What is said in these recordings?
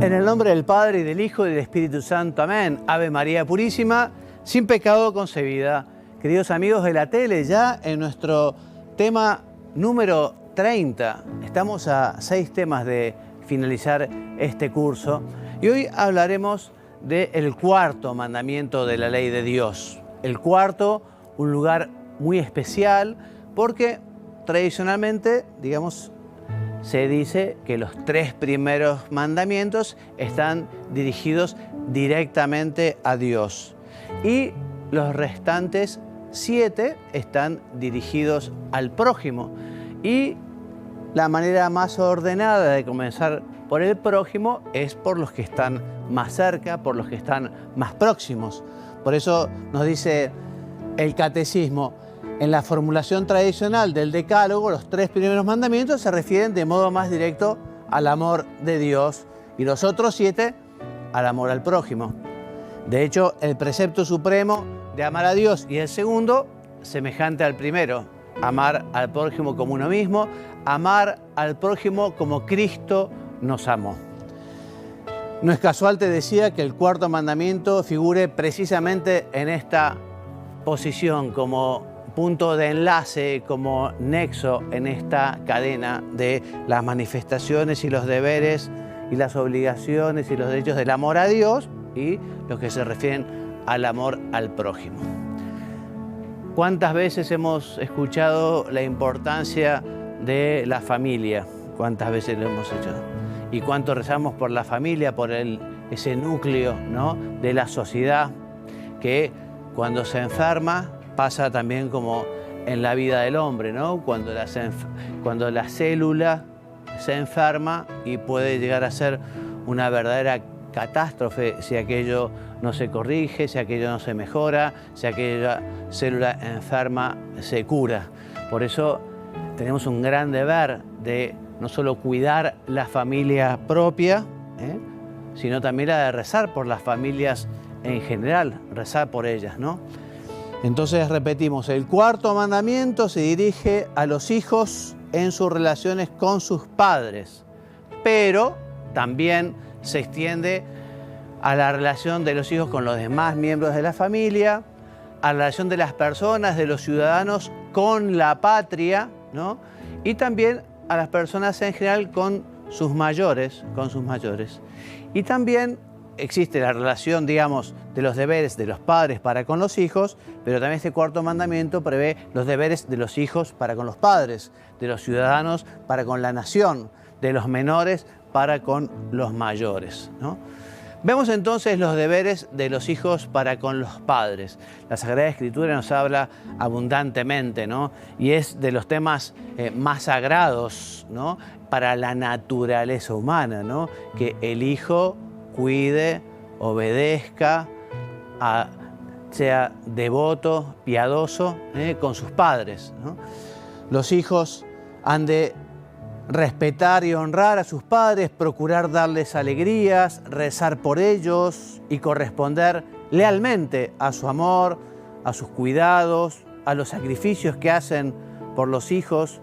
En el nombre del Padre, y del Hijo, y del Espíritu Santo. Amén. Ave María Purísima, sin pecado concebida. Queridos amigos de la tele, ya en nuestro tema número 30. Estamos a 6 temas de finalizar este curso. Y hoy hablaremos del cuarto mandamiento de la ley de Dios. El cuarto, un lugar muy especial, porque tradicionalmente, digamos, se dice que los 3 primeros mandamientos están dirigidos directamente a Dios y los restantes 7 están dirigidos al prójimo. Y la manera más ordenada de comenzar por el prójimo es por los que están más cerca, por los que están más próximos. Por eso nos dice el catecismo: en la formulación tradicional del decálogo, los 3 primeros mandamientos se refieren de modo más directo al amor de Dios y los otros 7 al amor al prójimo. De hecho, el precepto supremo de amar a Dios y el segundo, semejante al primero, amar al prójimo como uno mismo, amar al prójimo como Cristo nos amó. No es casual, te decía, que el cuarto mandamiento figure precisamente en esta posición como punto de enlace, como nexo en esta cadena de las manifestaciones y los deberes y las obligaciones y los derechos del amor a Dios y los que se refieren al amor al prójimo. ¿Cuántas veces hemos escuchado la importancia de la familia? ¿Cuántas veces lo hemos hecho? ¿Y cuánto rezamos por la familia, por ese núcleo, ¿no?, de la sociedad que cuando se enferma pasa también como en la vida del hombre, ¿no? Cuando la célula se enferma y puede llegar a ser una verdadera catástrofe si aquello no se corrige, si aquello no se mejora, si aquella célula enferma se cura. Por eso tenemos un gran deber de no solo cuidar la familia propia, sino también la de rezar por las familias en general, rezar por ellas, ¿no? Entonces repetimos, el cuarto mandamiento se dirige a los hijos en sus relaciones con sus padres, pero también se extiende a la relación de los hijos con los demás miembros de la familia, a la relación de las personas, de los ciudadanos con la patria, ¿no? Y también a las personas en general con sus mayores, Y también existe la relación, digamos, de los deberes de los padres para con los hijos, pero también este cuarto mandamiento prevé los deberes de los hijos para con los padres, de los ciudadanos para con la nación, de los menores para con los mayores, ¿no? Vemos entonces los deberes de los hijos para con los padres. La Sagrada Escritura nos habla abundantemente, ¿no? Y es de los temas más sagrados, ¿no?, para la naturaleza humana, ¿no?, que el hijo cuide, obedezca, sea devoto, piadoso con sus padres, ¿no? Los hijos han de respetar y honrar a sus padres, procurar darles alegrías, rezar por ellos y corresponder lealmente a su amor, a sus cuidados, a los sacrificios que hacen por los hijos.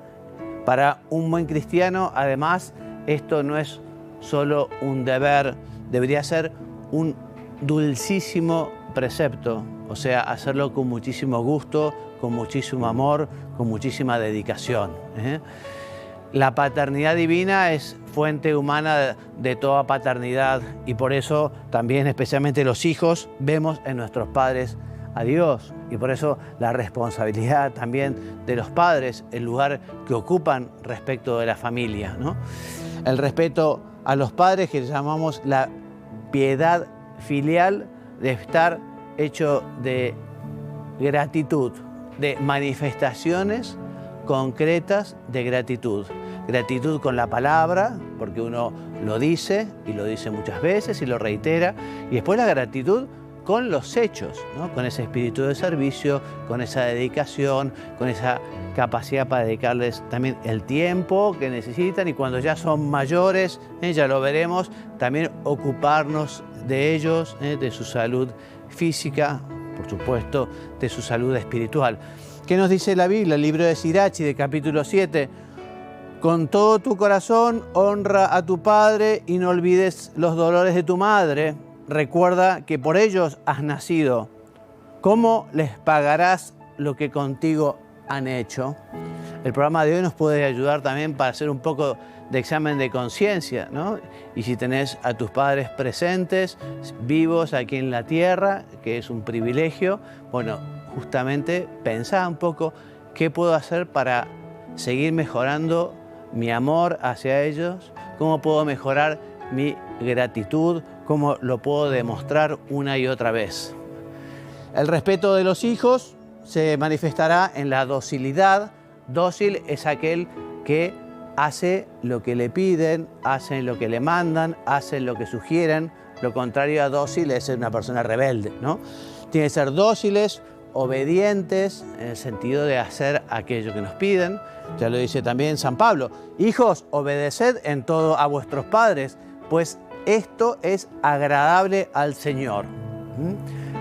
Para un buen cristiano, además, esto no es solo un deber, debería ser un dulcísimo precepto, o sea, hacerlo con muchísimo gusto, con muchísimo amor, con muchísima dedicación. La paternidad divina es fuente humana de toda paternidad y por eso también, especialmente los hijos, vemos en nuestros padres a Dios. Y por eso la responsabilidad también de los padres, el lugar que ocupan respecto de la familia, ¿no? El respeto a los padres, que llamamos la piedad filial, de estar hecho de gratitud, de manifestaciones concretas de gratitud. Gratitud con la palabra, porque uno lo dice y lo dice muchas veces y lo reitera, y después la gratitud con los hechos, ¿no?, con ese espíritu de servicio, con esa dedicación, con esa capacidad para dedicarles también el tiempo que necesitan y cuando ya son mayores, ya lo veremos, también ocuparnos de ellos, de su salud física, por supuesto, de su salud espiritual. ¿Qué nos dice la Biblia? El libro de Sirachi, de capítulo 7. Con todo tu corazón honra a tu padre y no olvides los dolores de tu madre. Recuerda que por ellos has nacido. ¿Cómo les pagarás lo que contigo han hecho? El programa de hoy nos puede ayudar también para hacer un poco de examen de conciencia, ¿no? Y si tenés a tus padres presentes, vivos aquí en la tierra, que es un privilegio, bueno, justamente pensá un poco qué puedo hacer para seguir mejorando mi amor hacia ellos, cómo puedo mejorar mi gratitud, cómo lo puedo demostrar una y otra vez. El respeto de los hijos se manifestará en la docilidad. Dócil es aquel que hace lo que le piden, hace lo que le mandan, hace lo que sugieren. Lo contrario a dócil es ser una persona rebelde, ¿no? Tiene que ser dóciles, obedientes, en el sentido de hacer aquello que nos piden. Ya lo dice también San Pablo. Hijos, obedeced en todo a vuestros padres, pues esto es agradable al Señor.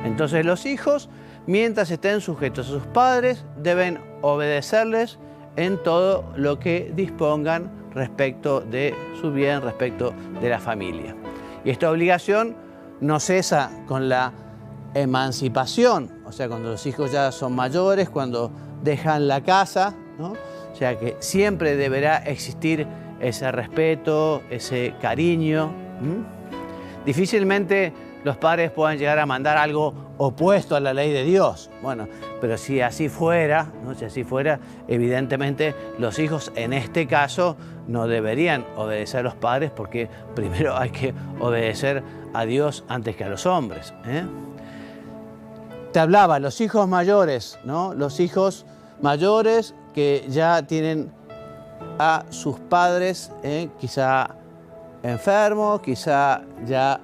Entonces los hijos, mientras estén sujetos a sus padres, deben obedecerles en todo lo que dispongan respecto de su bien, respecto de la familia. Y esta obligación no cesa con la emancipación, o sea, cuando los hijos ya son mayores, cuando dejan la casa, ¿no? O sea que siempre deberá existir ese respeto, ese cariño. Difícilmente los padres puedan llegar a mandar algo opuesto a la ley de Dios. Bueno, pero si así fuera, ¿no? Si así fuera, evidentemente los hijos en este caso no deberían obedecer a los padres, porque primero hay que obedecer a Dios antes que a los hombres, ¿eh? Te hablaba, los hijos mayores, ¿no? Los hijos mayores que ya tienen a sus padres, quizá enfermos, quizá ya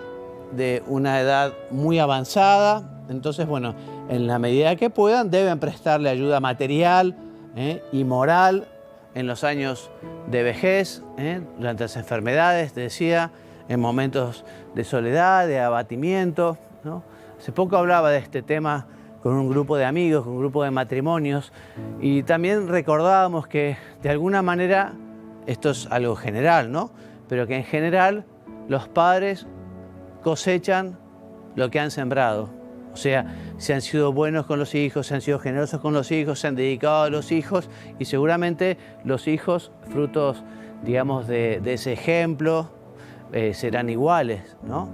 de una edad muy avanzada. Entonces, bueno, en la medida que puedan, deben prestarle ayuda material y moral en los años de vejez, durante las enfermedades, decía, en momentos de soledad, de abatimiento, ¿no? Hace poco hablaba de este tema con un grupo de amigos, con un grupo de matrimonios, y también recordábamos que de alguna manera, esto es algo general, ¿no? Pero que en general los padres cosechan lo que han sembrado. O sea, se han sido buenos con los hijos, se han sido generosos con los hijos, se han dedicado a los hijos, y seguramente los hijos, frutos, digamos, de ese ejemplo, serán iguales, ¿no?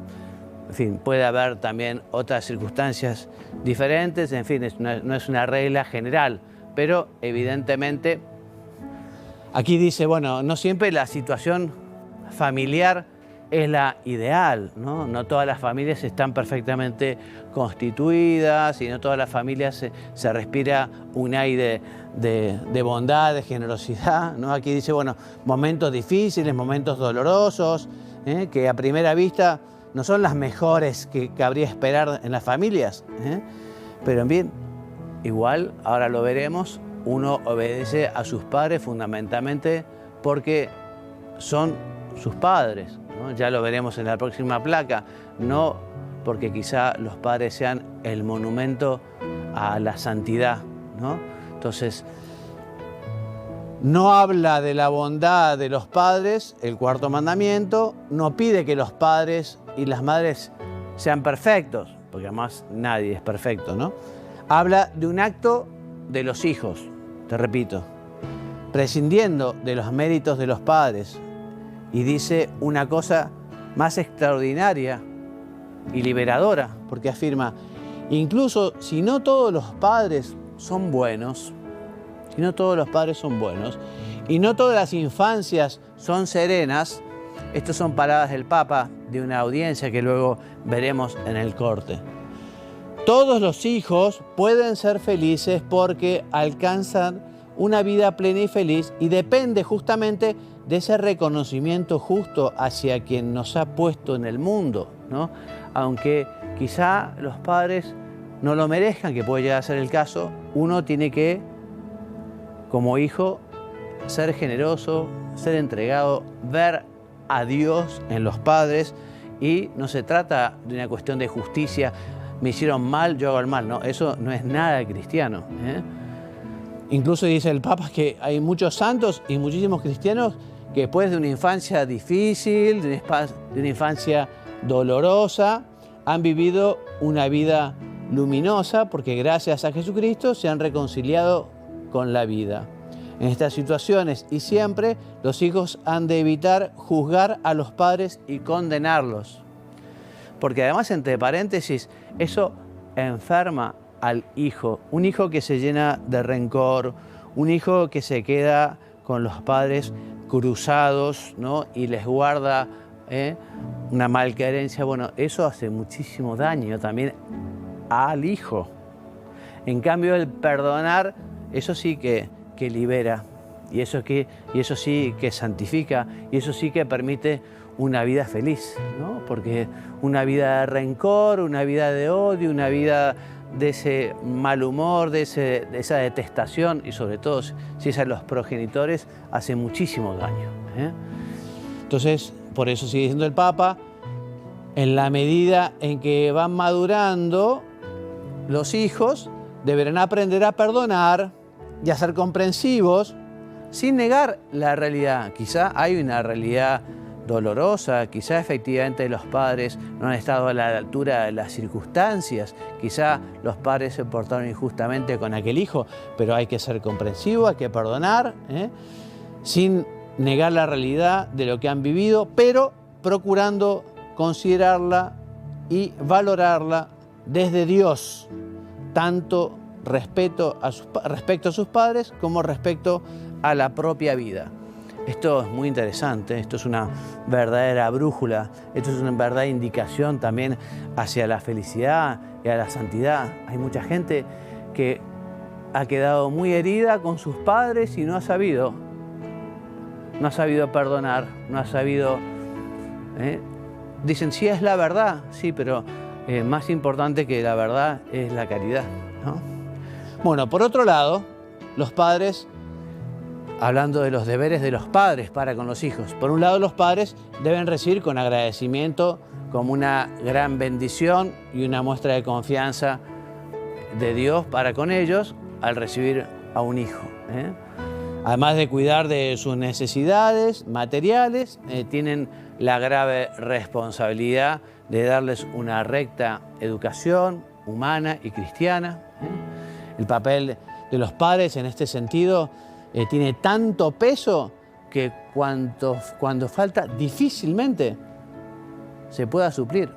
En fin, puede haber también otras circunstancias diferentes, en fin, no es una regla general, pero evidentemente aquí dice, bueno, no siempre la situación familiar es la ideal, ¿no? No todas las familias están perfectamente constituidas y no todas las familias se respira un aire de bondad, de generosidad, ¿no? Aquí dice, bueno, momentos difíciles, momentos dolorosos, que a primera vista no son las mejores que cabría esperar en las familias, pero bien, igual, ahora lo veremos, uno obedece a sus padres fundamentalmente porque son sus padres, ¿no? Ya lo veremos en la próxima placa, no porque quizá los padres sean el monumento a la santidad, ¿no? Entonces, no habla de la bondad de los padres, el cuarto mandamiento, no pide que los padres y las madres sean perfectos, porque además nadie es perfecto, ¿no? Habla de un acto de los hijos, te repito, prescindiendo de los méritos de los padres, y dice una cosa más extraordinaria y liberadora, porque afirma, incluso si no todos los padres son buenos, y no todas las infancias son serenas, estas son palabras del Papa de una audiencia que luego veremos en el corte. Todos los hijos pueden ser felices porque alcanzan una vida plena y feliz, y depende justamente de ese reconocimiento justo hacia quien nos ha puesto en el mundo, ¿no? Aunque quizá los padres no lo merezcan, que puede llegar a ser el caso, uno tiene que, como hijo, ser generoso, ser entregado, ver a Dios en los padres, y no se trata de una cuestión de justicia, me hicieron mal, yo hago el mal, no, eso no es nada cristiano, Incluso dice el Papa que hay muchos santos y muchísimos cristianos que después de una infancia difícil, de una infancia dolorosa, han vivido una vida luminosa porque gracias a Jesucristo se han reconciliado con la vida. En estas situaciones y siempre los hijos han de evitar juzgar a los padres y condenarlos. Porque además, entre paréntesis, eso enferma al hijo. Un hijo que se llena de rencor, un hijo que se queda con los padres cruzados, ¿no? Y les guarda una malquerencia. Bueno, eso hace muchísimo daño también al hijo. En cambio, el perdonar, eso sí que libera, y eso sí que santifica, y eso sí que permite una vida feliz, ¿no? Porque una vida de rencor, una vida de odio, una vida de ese mal humor, de esa detestación, y sobre todo si es a los progenitores, hace muchísimo daño, ¿eh? Entonces, por eso sigue diciendo el Papa, en la medida en que van madurando, los hijos deberán aprender a perdonar y a ser comprensivos sin negar la realidad. Quizá hay una realidad dolorosa, quizá efectivamente los padres no han estado a la altura de las circunstancias, quizá los padres se portaron injustamente con aquel hijo, pero hay que ser comprensivo, hay que perdonar, sin negar la realidad de lo que han vivido, pero procurando considerarla y valorarla desde Dios, tanto respecto a sus padres como respecto a la propia vida. Esto es muy interesante, esto es una verdadera brújula, esto es una verdadera indicación también hacia la felicidad y a la santidad. Hay mucha gente que ha quedado muy herida con sus padres y no ha sabido perdonar, no ha sabido... Dicen, sí, es la verdad, sí, pero más importante que la verdad es la caridad, ¿no? Bueno, por otro lado, los padres, hablando de los deberes de los padres para con los hijos, por un lado los padres deben recibir con agradecimiento como una gran bendición y una muestra de confianza de Dios para con ellos al recibir a un hijo, ¿eh? Además de cuidar de sus necesidades materiales, tienen la grave responsabilidad de darles una recta educación humana y cristiana, ¿eh? El papel de los padres en este sentido tiene tanto peso que cuando falta difícilmente se pueda suplir.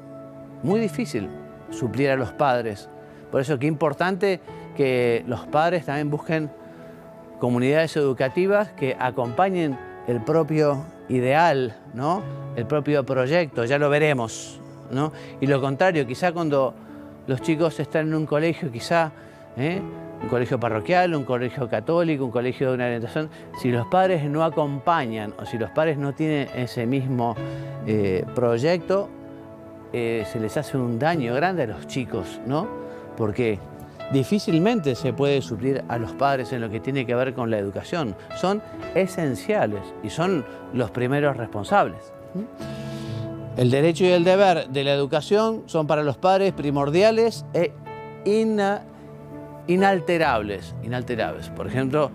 Muy difícil suplir a los padres. Por eso qué importante que los padres también busquen comunidades educativas que acompañen el propio ideal, ¿no? El propio proyecto, ya lo veremos, ¿no? Y lo contrario, quizá cuando los chicos están en un colegio, un colegio parroquial, un colegio católico, un colegio de una orientación, si los padres no acompañan o si los padres no tienen ese mismo proyecto, se les hace un daño grande a los chicos, ¿no? Porque difícilmente se puede suplir a los padres en lo que tiene que ver con la educación. Son esenciales y son los primeros responsables. El derecho y el deber de la educación son para los padres primordiales e inalterables. Por ejemplo,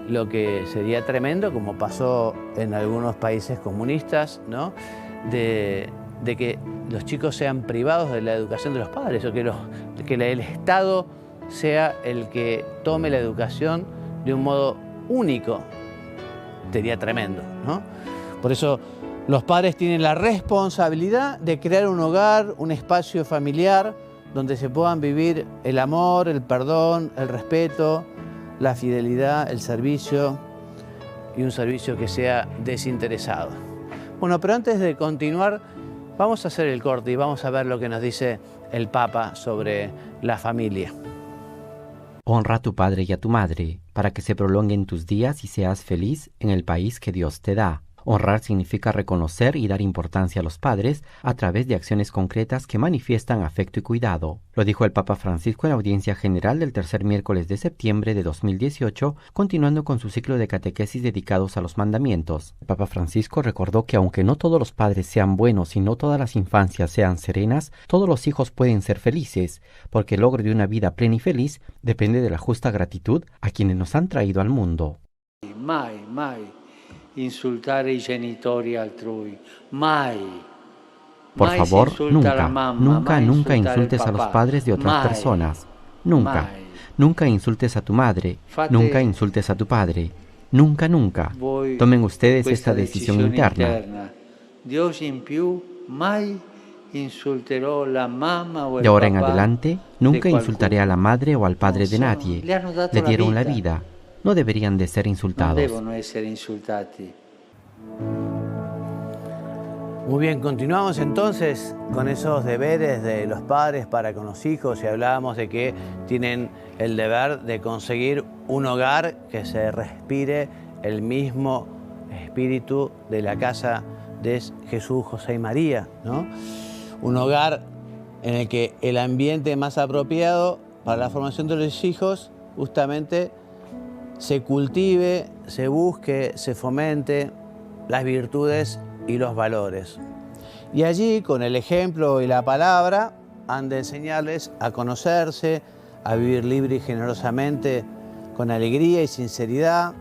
lo que sería tremendo, como pasó en algunos países comunistas, ¿no? de que los chicos sean privados de la educación de los padres, o que el Estado sea el que tome la educación de un modo único. Sería tremendo, ¿no? Por eso los padres tienen la responsabilidad de crear un hogar, un espacio familiar donde se puedan vivir el amor, el perdón, el respeto, la fidelidad, el servicio, y un servicio que sea desinteresado. Bueno, pero antes de continuar, vamos a hacer el corte y vamos a ver lo que nos dice el Papa sobre la familia. Honra a tu padre y a tu madre, para que se prolonguen tus días y seas feliz en el país que Dios te da. Honrar significa reconocer y dar importancia a los padres a través de acciones concretas que manifiestan afecto y cuidado. Lo dijo el Papa Francisco en la audiencia general del tercer miércoles de septiembre de 2018, continuando con su ciclo de catequesis dedicados a los mandamientos. El Papa Francisco recordó que aunque no todos los padres sean buenos y no todas las infancias sean serenas, todos los hijos pueden ser felices, porque el logro de una vida plena y feliz depende de la justa gratitud a quienes nos han traído al mundo. Mai insultare i genitori altrui, mai. Por favor, nunca insultes a los padres de otras personas. Nunca insultes a tu madre, nunca insultes a tu padre. Nunca. Tomen ustedes esta decisión interna. De ahora en adelante, nunca insultaré a la madre o al padre de nadie. Le dieron la vida. No deberían de ser insultados. Muy bien, continuamos entonces con esos deberes de los padres para con los hijos y hablábamos de que tienen el deber de conseguir un hogar que se respire el mismo espíritu de la casa de Jesús, José y María, ¿no? Un hogar en el que el ambiente más apropiado para la formación de los hijos justamente se cultive, se busque, se fomente las virtudes y los valores. Y allí, con el ejemplo y la palabra, han de enseñarles a conocerse, a vivir libre y generosamente, con alegría y sinceridad,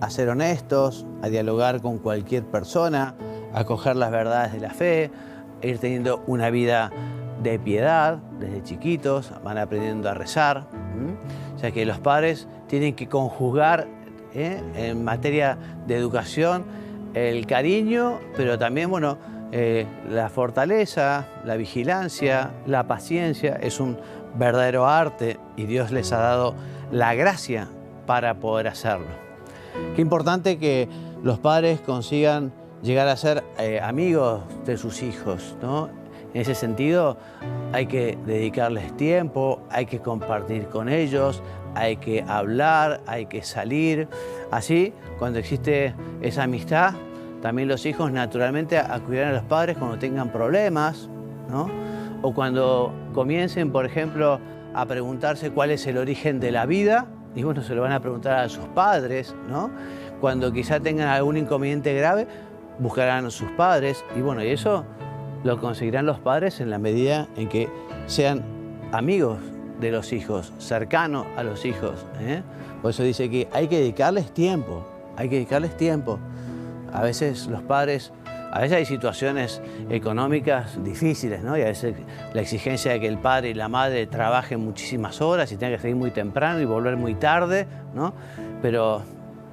a ser honestos, a dialogar con cualquier persona, a acoger las verdades de la fe, a ir teniendo una vida de piedad. Desde chiquitos van aprendiendo a rezar. O sea que los padres tienen que conjugar en materia de educación el cariño, pero también la fortaleza, la vigilancia, la paciencia. Es un verdadero arte y Dios les ha dado la gracia para poder hacerlo. Qué importante que los padres consigan llegar a ser amigos de sus hijos, ¿no? En ese sentido, hay que dedicarles tiempo, hay que compartir con ellos, hay que hablar, hay que salir. Así, cuando existe esa amistad, también los hijos naturalmente acudirán a los padres cuando tengan problemas, ¿no? O cuando comiencen, por ejemplo, a preguntarse cuál es el origen de la vida, y se lo van a preguntar a sus padres, ¿no? Cuando quizá tengan algún inconveniente grave, buscarán a sus padres, y eso lo conseguirán los padres en la medida en que sean amigos de los hijos, cercanos a los hijos, Por eso dice que hay que dedicarles tiempo, A veces los padres, hay situaciones económicas difíciles, ¿no? Y a veces la exigencia de que el padre y la madre trabajen muchísimas horas y tengan que salir muy temprano y volver muy tarde, ¿no? Pero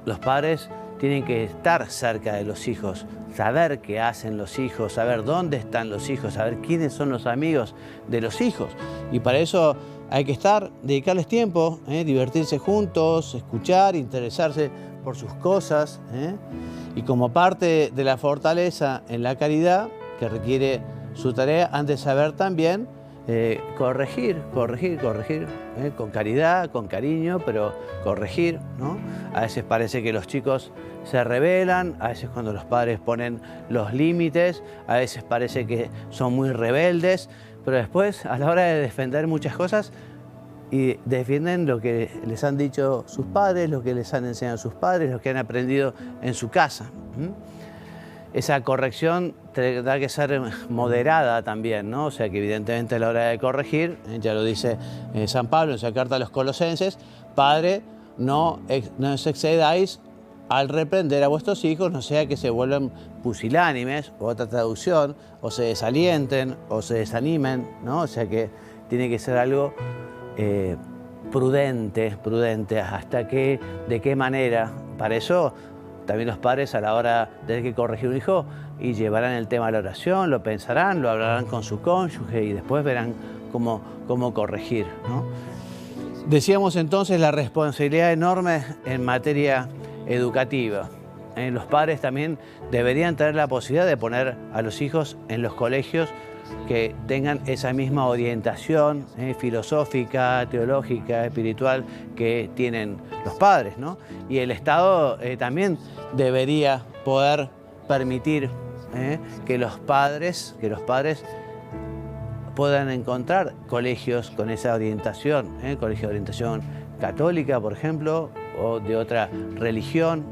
los padres tienen que estar cerca de los hijos, saber qué hacen los hijos, saber dónde están los hijos, saber quiénes son los amigos de los hijos. Y para eso hay que dedicarles tiempo, divertirse juntos, escuchar, interesarse por sus cosas, Y como parte de la fortaleza en la caridad que requiere su tarea, han de saber también corregir, con caridad, con cariño, pero corregir, ¿no? A veces parece que los chicos se rebelan, a veces cuando los padres ponen los límites, a veces parece que son muy rebeldes, pero después, a la hora de defender muchas cosas, y defienden lo que les han dicho sus padres, lo que les han enseñado sus padres, lo que han aprendido en su casa. Esa corrección tendrá que ser moderada también, ¿no? O sea que evidentemente a la hora de corregir, ya lo dice San Pablo en su carta a los Colosenses, Padre, no os excedáis al reprender a vuestros hijos, no sea que se vuelvan pusilánimes, o otra traducción, o se desalienten, o se desanimen, ¿no? O sea que tiene que ser algo prudente, de qué manera. Para eso también los padres, a la hora de tener que corregir un hijo, y llevarán el tema a la oración, lo pensarán, lo hablarán con su cónyuge y después verán cómo corregir, ¿no? Decíamos entonces la responsabilidad enorme en materia educativa. Los padres también deberían tener la posibilidad de poner a los hijos en los colegios que tengan esa misma orientación filosófica, teológica, espiritual que tienen los padres, ¿no? Y el Estado también debería poder permitir que los padres puedan encontrar colegios con esa orientación, colegios de orientación católica, por ejemplo, o de otra religión.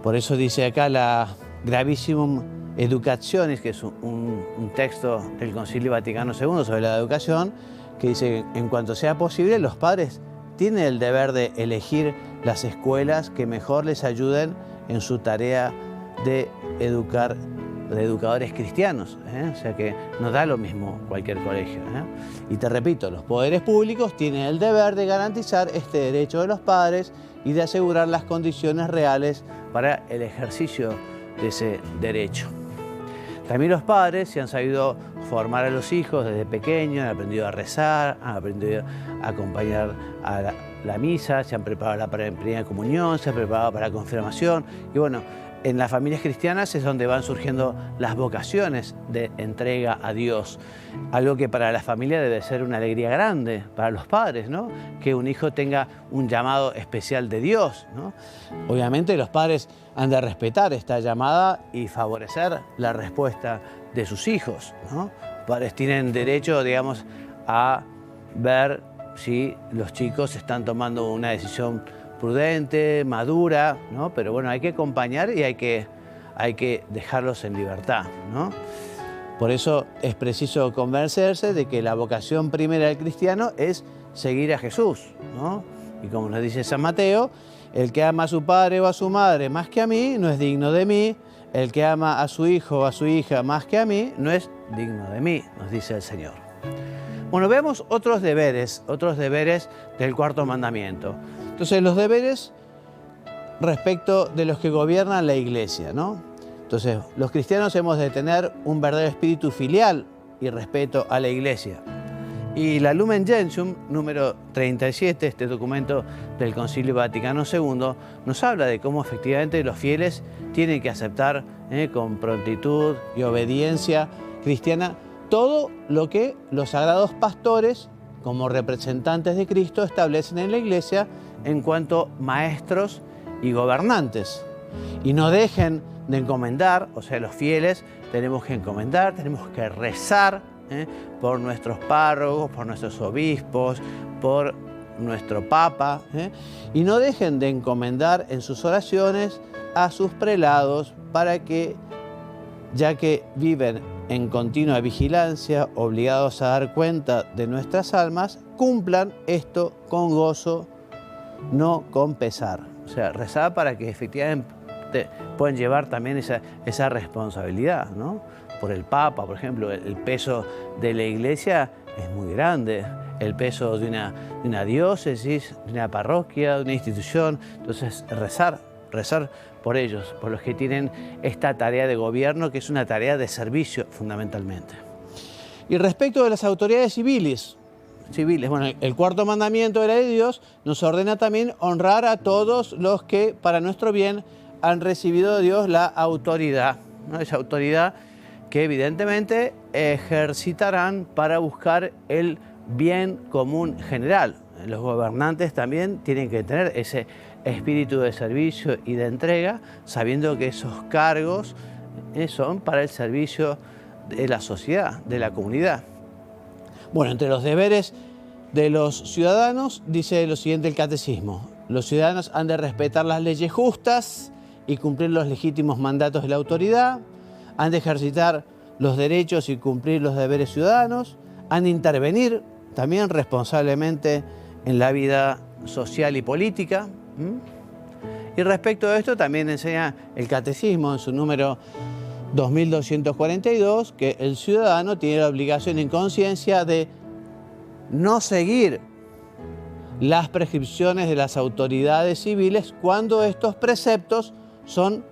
Por eso dice acá la Gravissimum Educationis, que es un texto del Concilio Vaticano II sobre la educación, que dice que en cuanto sea posible, los padres tienen el deber de elegir las escuelas que mejor les ayuden en su tarea de educar, de educadores cristianos. O sea que no da lo mismo cualquier colegio. Y te repito, los poderes públicos tienen el deber de garantizar este derecho de los padres y de asegurar las condiciones reales para el ejercicio de ese derecho. También los padres, si han sabido formar a los hijos desde pequeños, han aprendido a rezar, han aprendido a acompañar a la misa, se han preparado para la primera comunión, se han preparado para la confirmación. Y bueno, en las familias cristianas es donde van surgiendo las vocaciones de entrega a Dios. Algo que para la familia debe ser una alegría grande, para los padres, ¿no? Que un hijo tenga un llamado especial de Dios, ¿no? Obviamente los padres han de respetar esta llamada y favorecer la respuesta de sus hijos, ¿no? Los padres tienen derecho, digamos, a ver si los chicos están tomando una decisión prudente, madura, ¿no? Pero bueno, hay que acompañar y hay que dejarlos en libertad, ¿no? Por eso es preciso convencerse de que la vocación primera del cristiano es seguir a Jesús, ¿no? Y como nos dice San Mateo, el que ama a su padre o a su madre más que a mí no es digno de mí, el que ama a su hijo o a su hija más que a mí no es digno de mí, nos dice el Señor. Bueno, veamos otros deberes del cuarto mandamiento. Entonces, los deberes respecto de los que gobiernan la Iglesia, ¿no? Entonces, los cristianos hemos de tener un verdadero espíritu filial y respeto a la Iglesia. Y la Lumen Gentium, número 37, este documento del Concilio Vaticano II, nos habla de cómo efectivamente los fieles tienen que aceptar con prontitud y obediencia cristiana todo lo que los sagrados pastores, como representantes de Cristo, establecen en la Iglesia en cuanto maestros y gobernantes. Y no dejen de encomendar, o sea, los fieles tenemos que encomendar, tenemos que rezar por nuestros párrocos, por nuestros obispos, por nuestro Papa, y no dejen de encomendar en sus oraciones a sus prelados para que, ya que viven en continua vigilancia, obligados a dar cuenta de nuestras almas, cumplan esto con gozo, no con pesar. O sea, rezar para que efectivamente puedan llevar también esa responsabilidad, ¿no? Por el Papa, por ejemplo, el peso de la Iglesia es muy grande, el peso de una diócesis, de una parroquia, de una institución. Entonces, rezar por ellos, por los que tienen esta tarea de gobierno, que es una tarea de servicio fundamentalmente. Y respecto de las autoridades civiles, bueno, el cuarto mandamiento de la ley de Dios nos ordena también honrar a todos los que para nuestro bien han recibido de Dios la autoridad, ¿no? Esa autoridad que evidentemente ejercitarán para buscar el bien común general. Los gobernantes también tienen que tener ese espíritu de servicio y de entrega, sabiendo que esos cargos son para el servicio de la sociedad, de la comunidad. Bueno, entre los deberes de los ciudadanos dice lo siguiente el catecismo: los ciudadanos han de respetar las leyes justas y cumplir los legítimos mandatos de la autoridad, han de ejercitar los derechos y cumplir los deberes ciudadanos, han de intervenir también responsablemente en la vida social y política. Y respecto a esto también enseña el catecismo en su número 2242 que el ciudadano tiene la obligación en conciencia de no seguir las prescripciones de las autoridades civiles cuando estos preceptos son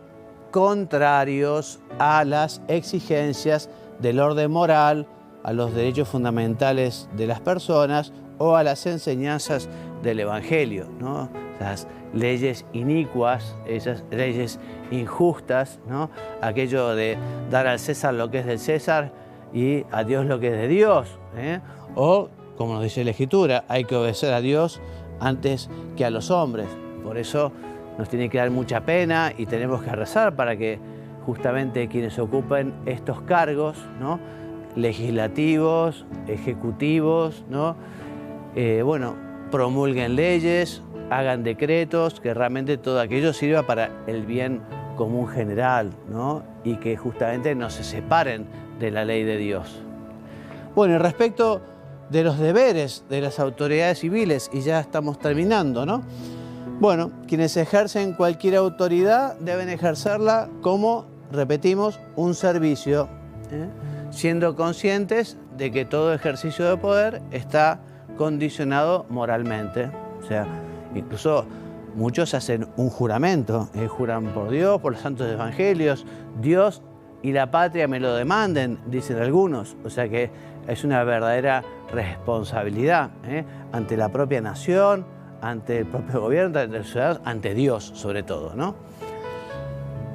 contrarios a las exigencias del orden moral, a los derechos fundamentales de las personas o a las enseñanzas del Evangelio, ¿no? Las leyes inicuas, esas leyes injustas, ¿no? Aquello de dar al César lo que es del César y a Dios lo que es de Dios, O, como nos dice la Escritura, hay que obedecer a Dios antes que a los hombres. Por eso nos tiene que dar mucha pena y tenemos que rezar para que justamente quienes ocupen estos cargos, ¿no? Legislativos, ejecutivos, ¿no? Bueno, promulguen leyes, hagan decretos, que realmente todo aquello sirva para el bien común general, ¿no? Y que justamente no se separen de la ley de Dios. Bueno, y respecto de los deberes de las autoridades civiles, y ya estamos terminando, ¿no? Bueno, quienes ejercen cualquier autoridad deben ejercerla como, repetimos, un servicio, siendo conscientes de que todo ejercicio de poder está condicionado moralmente. O sea, incluso muchos hacen un juramento, juran por Dios, por los santos evangelios, Dios y la patria me lo demanden, dicen algunos. O sea que es una verdadera responsabilidad ante la propia nación, ante el propio gobierno, ante los ciudadanos, ante Dios sobre todo, ¿no?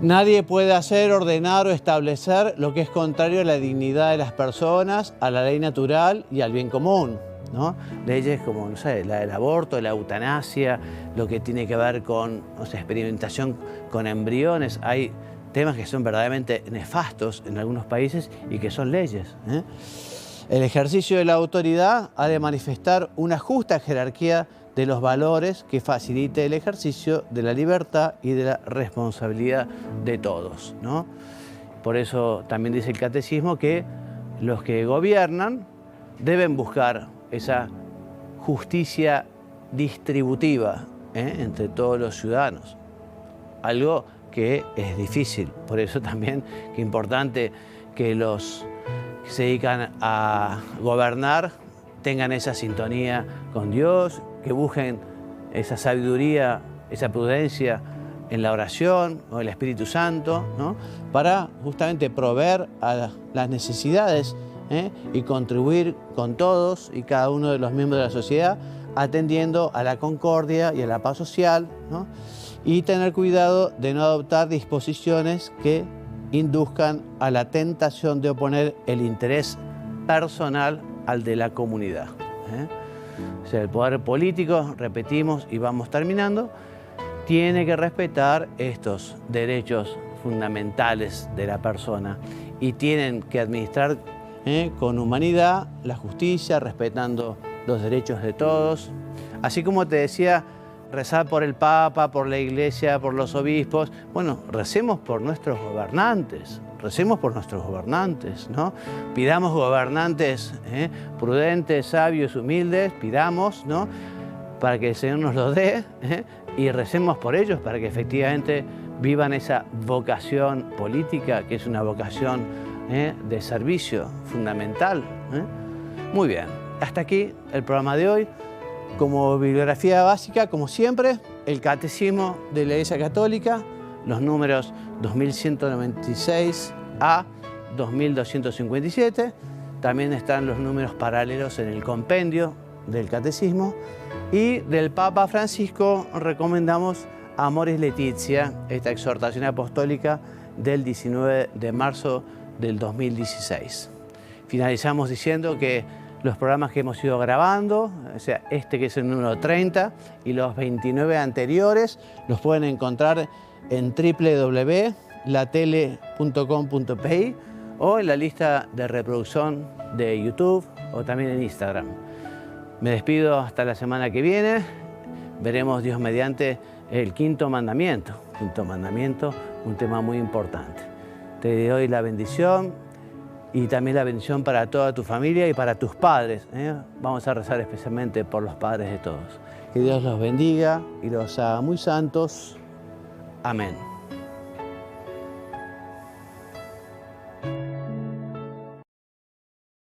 Nadie puede hacer, ordenar o establecer lo que es contrario a la dignidad de las personas, a la ley natural y al bien común, ¿no? Leyes como, no sé, la del aborto, la eutanasia, lo que tiene que ver con, no sé, experimentación con embriones. Hay temas que son verdaderamente nefastos en algunos países y que son leyes, El ejercicio de la autoridad ha de manifestar una justa jerarquía de los valores que facilite el ejercicio de la libertad y de la responsabilidad de todos, ¿no? Por eso también dice el catecismo que los que gobiernan deben buscar esa justicia distributiva entre todos los ciudadanos, algo que es difícil. Por eso también que es importante que los que se dedican a gobernar tengan esa sintonía con Dios, que busquen esa sabiduría, esa prudencia en la oración o el Espíritu Santo, ¿no? Para justamente proveer a las necesidades y contribuir con todos y cada uno de los miembros de la sociedad, atendiendo a la concordia y a la paz social, ¿no? Y tener cuidado de no adoptar disposiciones que induzcan a la tentación de oponer el interés personal al de la comunidad. O sea, el poder político, repetimos y vamos terminando, tiene que respetar estos derechos fundamentales de la persona y tienen que administrar con humanidad la justicia, respetando los derechos de todos. Así como te decía, rezar por el Papa, por la Iglesia, por los obispos. Bueno, recemos por nuestros gobernantes. Recemos por nuestros gobernantes, ¿no? Pidamos gobernantes prudentes, sabios, humildes, pidamos, ¿no? Para que el Señor nos lo dé y recemos por ellos para que efectivamente vivan esa vocación política, que es una vocación de servicio fundamental. Muy bien, hasta aquí el programa de hoy. Como bibliografía básica, como siempre, el Catecismo de la Iglesia Católica, los números 2196 a 2257. También están los números paralelos en el compendio del Catecismo. Y del Papa Francisco recomendamos Amoris Laetitia, esta exhortación apostólica del 19 de marzo del 2016. Finalizamos diciendo que los programas que hemos ido grabando, o sea, este que es el número 30 y los 29 anteriores, los pueden encontrar en www.latele.com.pi o en la lista de reproducción de YouTube o también en Instagram. Me despido hasta la semana que viene. Veremos, Dios mediante, el quinto mandamiento. Quinto mandamiento, un tema muy importante. Te doy la bendición y también la bendición para toda tu familia y para tus padres. Vamos a rezar especialmente por los padres de todos. Que Dios los bendiga y los haga muy santos. Amén.